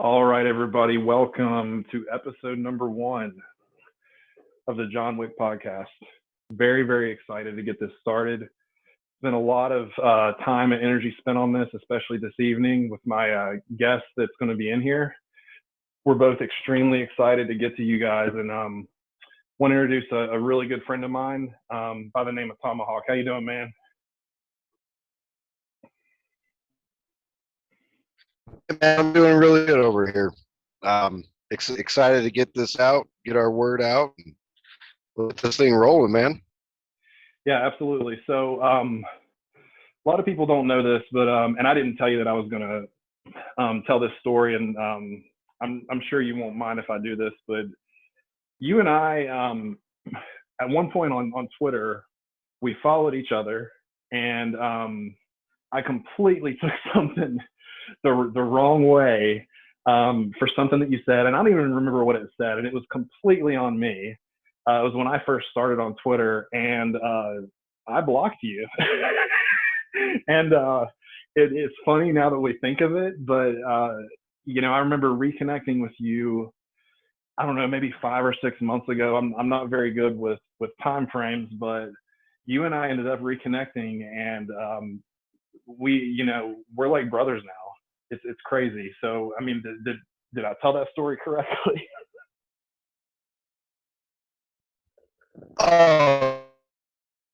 All right, everybody, welcome to episode number one of the John Wick podcast. Very, very excited to get this started. It's been a lot of time and energy spent on this, especially this evening with my guest that's going to be in here. We're both extremely excited to get to you guys, and want to introduce a really good friend of mine by the name of Tomahawk. How you doing, man? Man, I'm doing really good over here. Excited to get this out, get our word out, and let this thing rolling, man. Yeah, absolutely. So a lot of people don't know this, but and I didn't tell you that I was going to tell this story, and I'm sure you won't mind if I do this, but you and I at one point on Twitter we followed each other, and I completely took something the wrong way for something that you said, and I don't even remember what it said, and it was completely on me. It was when I first started on Twitter, and I blocked you. And it's funny now that we think of it, but I remember reconnecting with you. I don't know, maybe 5 or 6 months ago. I'm not very good with time frames, but you and I ended up reconnecting, and we're like brothers now. It's crazy. So I mean, did I tell that story correctly? Oh,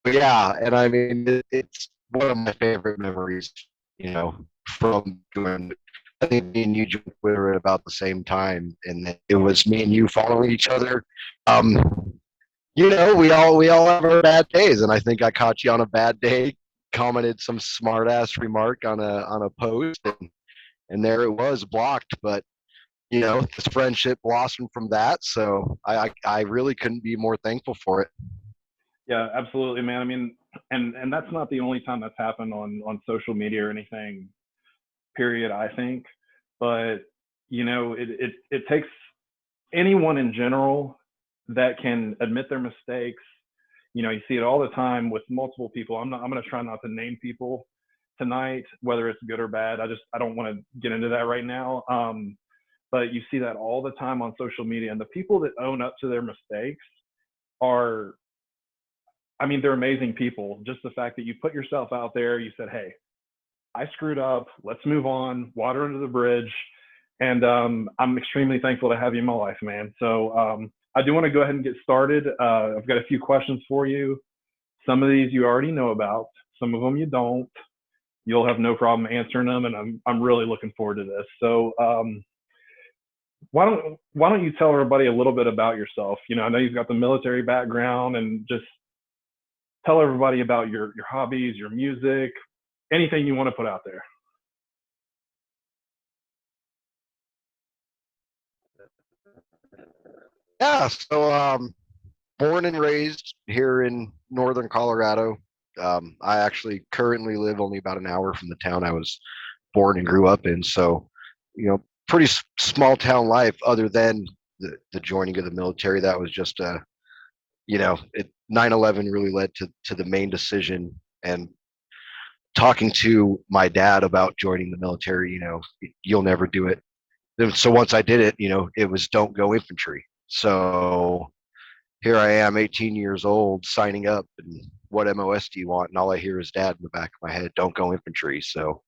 yeah. And I mean, it's one of my favorite memories, from doing, I think me and you joined Twitter at about the same time. And it was me and you following each other. Um, we all have our bad days. And I think I caught you on a bad day, commented some smart ass remark on a post. And there it was, blocked. But this friendship blossomed from that. So I really couldn't be more thankful for it. Yeah, absolutely, man. I mean, and that's not the only time that's happened on social media or anything. Period. I think, but it takes anyone in general that can admit their mistakes. You see it all the time with multiple people. I'm going to try not to name people tonight, whether it's good or bad. I don't want to get into that right now. But you see that all the time on social media, and the people that own up to their mistakes are, I mean, they're amazing people. Just the fact that you put yourself out there, you said, hey, I screwed up. Let's move on. Water under the bridge. And I'm extremely thankful to have you in my life, man. So I do want to go ahead and get started. I've got a few questions for you. Some of these you already know about. Some of them you don't. You'll have no problem answering them, and I'm really looking forward to this. So why don't you tell everybody a little bit about yourself? I know you've got the military background, and just tell everybody about your hobbies, your music, anything you want to put out there. Yeah. So born and raised here in northern Colorado. I actually currently live only about an hour from the town I was born and grew up in. So, pretty small town life. Other than the joining of the military, that was just it 9/11 really led to the main decision. And talking to my dad about joining the military, you'll never do it. So once I did it, it was don't go infantry. So here I am, 18 years old, signing up, and what MOS do you want? And all I hear is dad in the back of my head, don't go infantry. So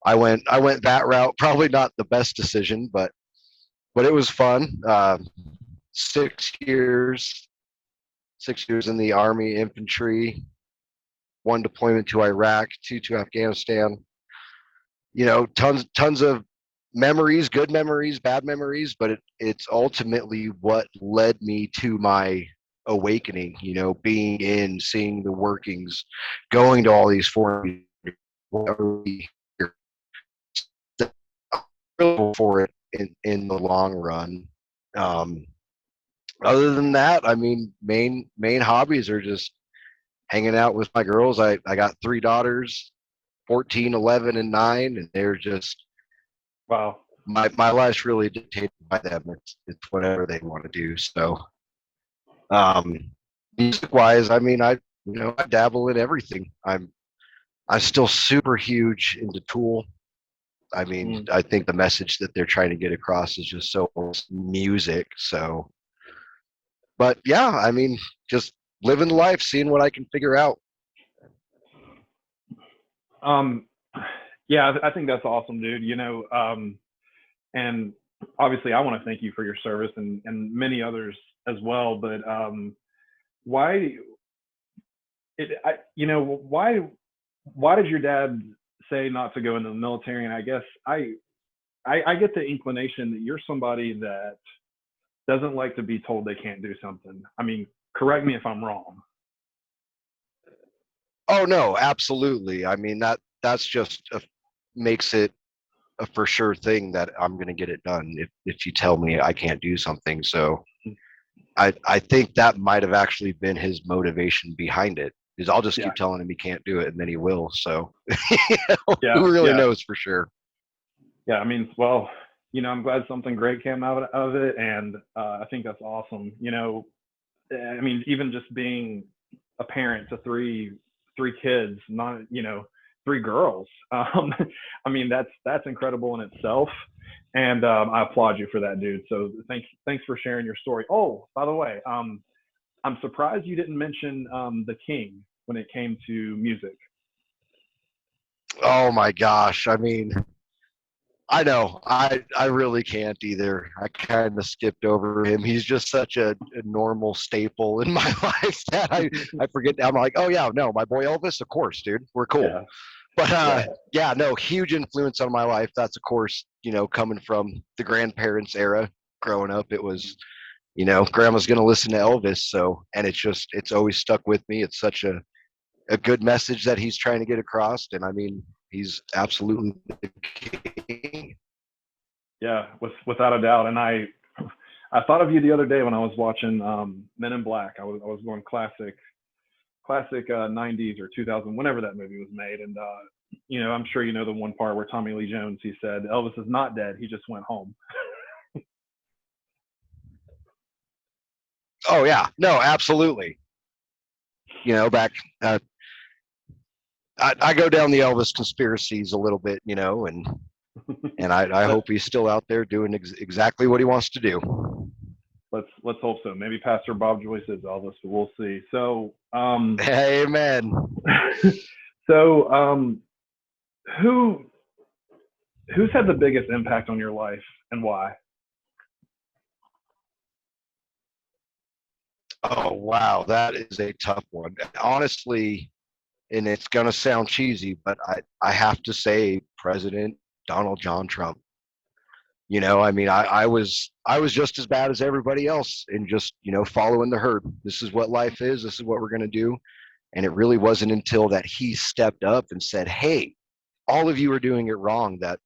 I went that route. Probably not the best decision, but it was fun. 6 years, 6 years in the Army infantry, one deployment to Iraq, two to Afghanistan. Tons of memories, good memories, bad memories, but it's ultimately what led me to my awakening, being in, seeing the workings, going to all these foreign for it in the long run. Um, Other than that, I mean, main hobbies are just hanging out with my girls. I got three daughters, 14, 11, and 9, and they're just Wow. my life's really dictated by them. It's whatever they want to do. So music wise, I mean, I dabble in everything. I'm still super huge into Tool. I mean, Mm. I think the message that they're trying to get across is just so music. So, but yeah, I mean, just living life, seeing what I can figure out. Um, yeah, I think that's awesome, dude. And obviously, I want to thank you for your service and many others as well. But why why did your dad say not to go into the military? And I guess I get the inclination that you're somebody that doesn't like to be told they can't do something. I mean, correct me if I'm wrong. Oh no, absolutely. I mean, that's just makes it a for sure thing that I'm going to get it done if you tell me I can't do something. So I think that might have actually been his motivation behind it. Is I'll just Yeah, keep telling him he can't do it, and then he will. So yeah, who really yeah, knows for sure? yeah. I mean, well, I'm glad something great came out of it, and I think that's awesome. I mean, even just being a parent to three kids, not three girls. I mean, that's incredible in itself, and I applaud you for that, dude. So thanks for sharing your story. Oh, by the way, I'm surprised you didn't mention the King when it came to music. Oh my gosh! I mean, I know I really can't either. I kind of skipped over him. He's just such a normal staple in my life that I forget. I'm like, oh yeah, no, my boy Elvis, of course, dude, we're cool. Yeah, But yeah, yeah, no, huge influence on my life. That's of course, coming from the grandparents era. Growing up, it was, grandma's gonna listen to Elvis, so and it's always stuck with me. It's such a good message that he's trying to get across, and I mean, he's absolutely the king. yeah, without a doubt. And I thought of you the other day when I was watching Men in Black. I was going classic 90s or 2000, whenever that movie was made. And I'm sure you know the one part where Tommy Lee Jones, he said Elvis is not dead, he just went home. Oh yeah, no, absolutely. Back I go down the Elvis conspiracies a little bit, and I But hope he's still out there doing exactly what he wants to do. let's hope so. Maybe Pastor Bob Joyce is Elvis, but we'll see. So Amen. so who who's had the biggest impact on your life and why? Oh wow, that is a tough one. Honestly, and it's gonna sound cheesy, but I have to say President Donald John Trump. I mean, I was just as bad as everybody else in just following the herd. This is what life is. This is what we're gonna do. And it really wasn't until that he stepped up and said, "Hey, all of you are doing it wrong." That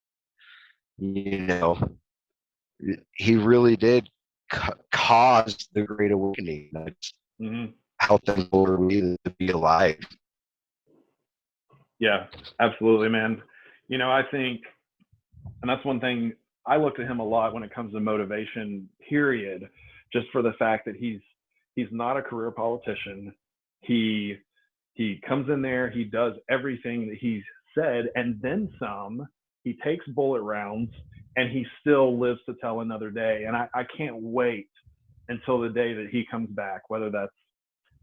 you know he really did cause the Great Awakening. That's Hmm. how thankful are we to be alive. Yeah, absolutely, man. I think, and that's one thing I look to him a lot when it comes to motivation. Period. Just for the fact that he's not a career politician. He he comes in there, he does everything that he's said, and then some. He takes bullet rounds, and he still lives to tell another day. And I can't wait until the day that he comes back, whether that's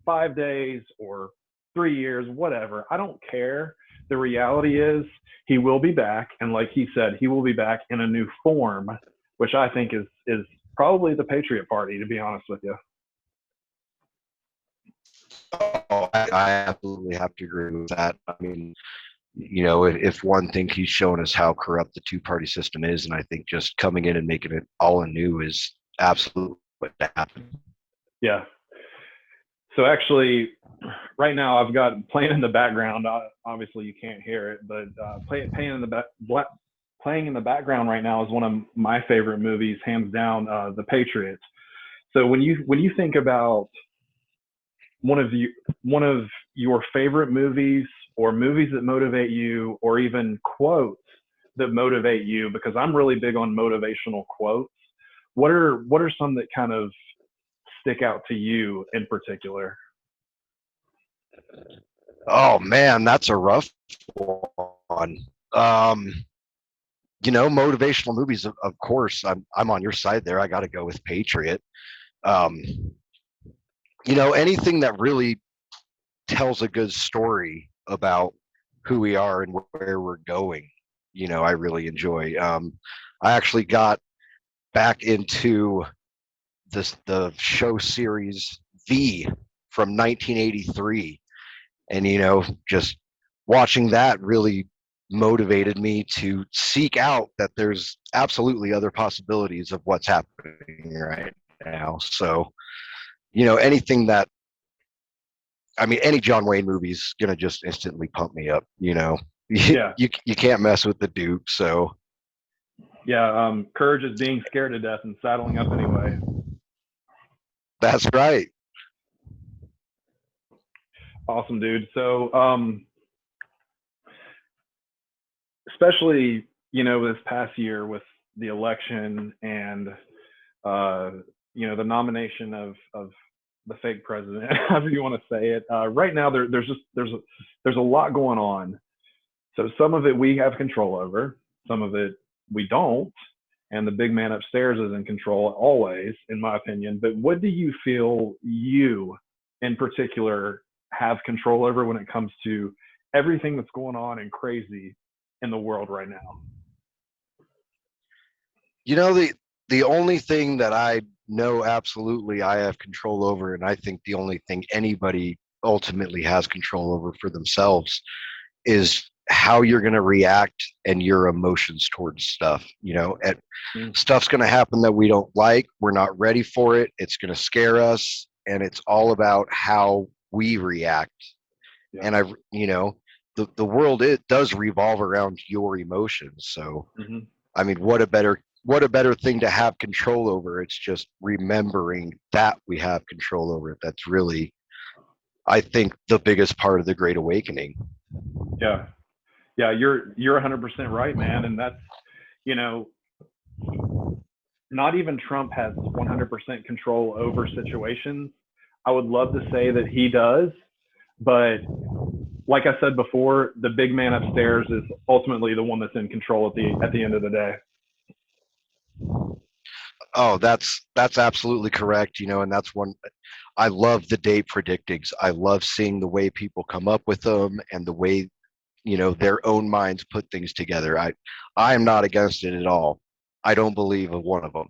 5 days or 3 years, whatever. I don't care. The reality is he will be back, and like he said, he will be back in a new form, which I think is probably the Patriot Party, to be honest with you. Oh, I absolutely have to agree with that. I mean, if one thing he's shown us how corrupt the two-party system is, and I think just coming in and making it all anew is absolutely what happened. Yeah. So actually, right now I've got playing in the background. Obviously, you can't hear it, but playing in the playing in the background right now is one of my favorite movies, hands down, The Patriots. So when you think about one of you one of your favorite movies or movies that motivate you or even quotes that motivate you, because I'm really big on motivational quotes, what are some that kind of stick out to you in particular? Oh man, that's a rough one. Um, Motivational movies, of course, I'm on your side there. I got to go with Patriot. Um, anything that really tells a good story about who we are and where we're going, I really enjoy. I actually got back into the show series V from 1983, and just watching that really motivated me to seek out that there's absolutely other possibilities of what's happening right now. So anything that, I mean, any John Wayne movie is gonna just instantly pump me up. Yeah, You can't mess with the Duke. So yeah. Courage is being scared to death and saddling up anyway. that's right. Awesome, dude. So, especially this past year with the election and uh, the nomination of the fake president, however you want to say it. Right now, there's a lot going on. So some of it we have control over, some of it we don't, and the big man upstairs is in control always, in my opinion. But what do you feel you, in particular, have control over when it comes to everything that's going on and crazy in the world right now? The only thing that I know absolutely I have control over, and I think the only thing anybody ultimately has control over for themselves, is how you're going to react and your emotions towards stuff. And Mm, stuff's going to happen that we don't like. We're not ready for it. It's going to scare us, and it's all about how we react. yeah. And the world, it does revolve around your emotions. So Hmm. I mean, what a better thing to have control over. It's just remembering that we have control over it. That's really, I think, the biggest part of the Great Awakening. Yeah. Yeah. You're 100% right, man. And that's, you know, not even Trump has 100% control over situations. I would love to say that he does, but like I said before, the big man upstairs is ultimately the one that's in control at the end of the day. Oh, that's absolutely correct. And that's one. I love the date predictings. I love seeing the way people come up with them and the way their own minds put things together. I am not against it at all. I don't believe of one of them.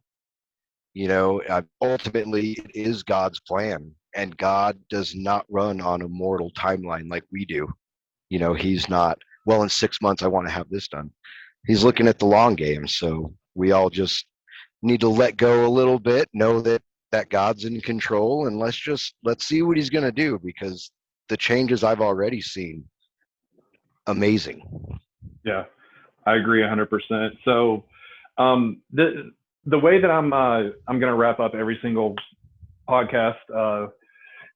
Ultimately, it is God's plan, and God does not run on a mortal timeline like we do. He's not, well, in 6 months, I want to have this done. He's looking at the long game. So we all just need to let go a little bit, know that God's in control, and let's see what he's going to do, because the changes I've already seen, amazing. Yeah, I agree 100%. So the way that I'm going to wrap up every single podcast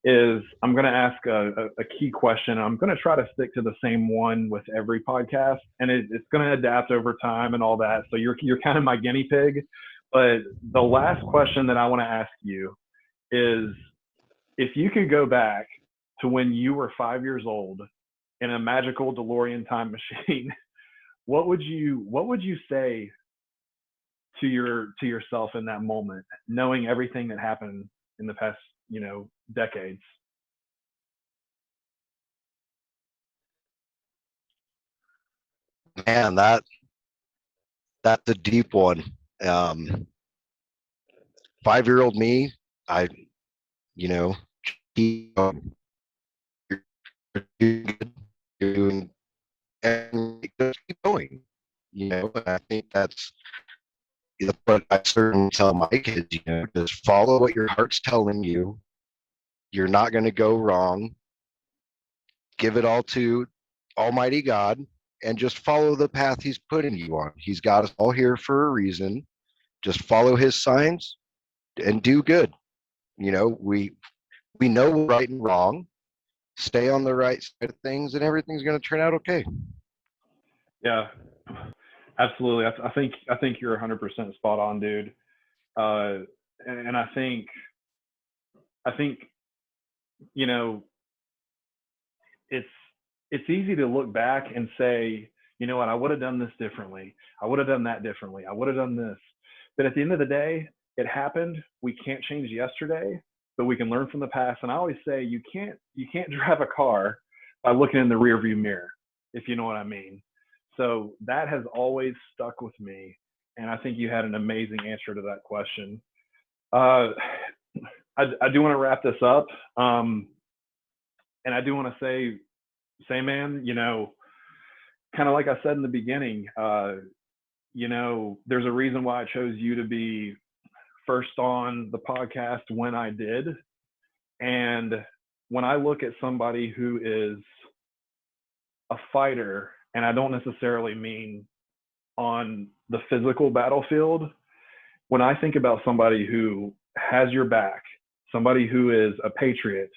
is I'm going to ask a key question. I'm going to try to stick to the same one with every podcast, and it's going to adapt over time and all that. So you're kind of my guinea pig. But the last question that I want to ask you is, if you could go back to when you were 5 years old in a magical DeLorean time machine, what would you say to yourself in that moment, knowing everything that happened in the past decades? Man, that's a deep one. Um, 5-year old me, I, you know, keep, you're doing, and just keep going. And I think that's what I certainly tell my kids. Just follow what your heart's telling you. You're not going to go wrong. Give it all to Almighty God, and just follow the path He's putting you on. He's got us all here for a reason. Just follow His signs and do good. We know right and wrong. Stay on the right side of things, and everything's going to turn out okay. Yeah, absolutely. I think you're 100% spot on, dude. Uh, and I think you know it's it's easy to look back and say you know what, I would have done this differently. I would have done that differently. I would have done this. But at the end of the day, it happened. We can't change yesterday, but we can learn from the past. And I always say you can't drive a car by looking in the rearview mirror, if you know what I mean. So that has always stuck with me. And I think you had an amazing answer to that question. Uh, I do want to wrap this up. And I do want to say, man, you know, kind of like I said in the beginning, you know, there's a reason why I chose you to be first on the podcast when I did. And when I look at somebody who is a fighter, and I don't necessarily mean on the physical battlefield, when I think about somebody who has your back, somebody who is a patriot,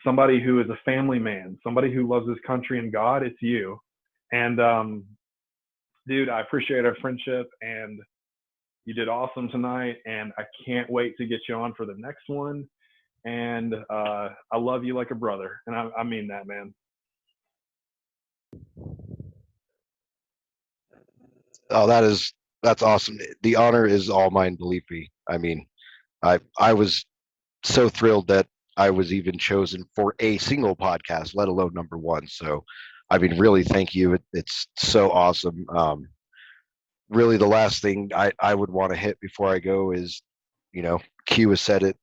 somebody who is a family man, somebody who loves his country and God, it's you. And dude, I appreciate our friendship, and you did awesome tonight, and I can't wait to get you on for the next one. And I love you like a brother, and I mean that, man. Oh, that's awesome. The honor is all mine, believe me. I mean, I was so thrilled that I was even chosen for a single podcast, let alone number one. So, I mean, really, thank you. It's so awesome. Really, the last thing I would want to hit before I go is, you know, Q has said it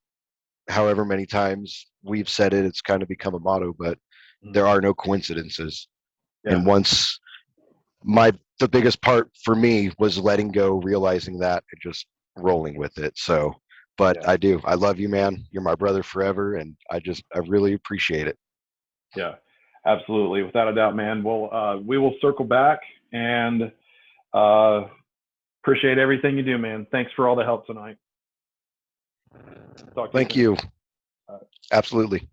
however many times we've said it. It's kind of become a motto, but there are no coincidences. Yeah. And once the biggest part for me was letting go, realizing that, and just rolling with it. So, but Yeah. I love you, man. You're my brother forever, and I really appreciate it. Yeah, absolutely, without a doubt, man. Well, we will circle back, and appreciate everything you do, man. Thanks for all the help tonight. Thank you. Absolutely.